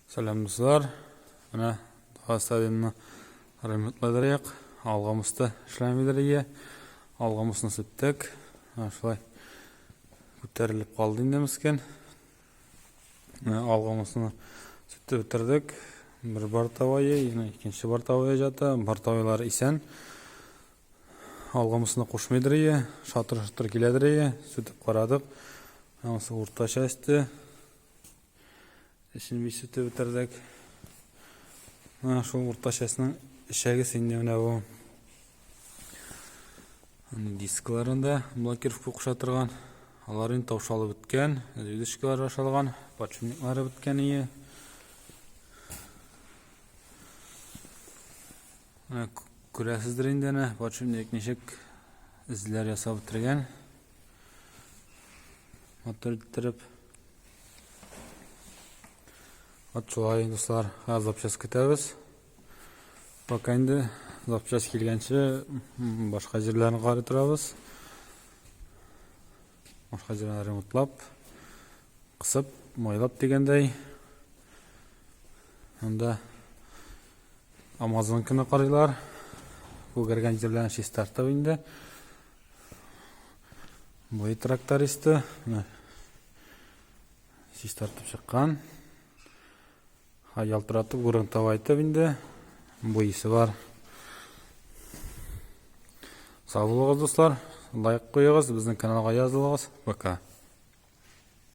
Сәлем дуслар. Менә стадионны ремонтлыйдырык. Алгамызды эшләмидер. Алгамызны сүттек. Шулай күтәрелеп калды инде мескен. Алгамызны сүттеп бетердек. Бер бартавайы, икенче бартавайы жата. Бартавайлар исән. Алгамызны кушмыйдыр. Шатыр киләдер. Сүтеп карадык. Анысы уртача исте. Эшен бисүтеп бетердек. Шул уртачасының ишәге синде менә бу. Дискларында блокировка кушатырган. Алар инде таушалып беткән, видишкалар ашалган, подшипниклары беткән ие. Күрәсездер инде аны, подшипник ничек изләр ясап бетергән. Мотор иттереп. Шулай дуслар, запчасть көтәбез. Пока инде запчасть килгәнче башка җирләрне карый торабыз. Башка җирләрне ремонтлап, кысып, майлап дигәндәй. Анда Amazon'кны карыйлар. Күгәргән җирләрне чистартып инде. Бу трактористы чистартып чыккан. Ялтыратып, гурантавайтып инде. Буйысы бар. Сау булыгыз, дуслар. Лайк куегыз, безнең каналга язылыгыз. Пока.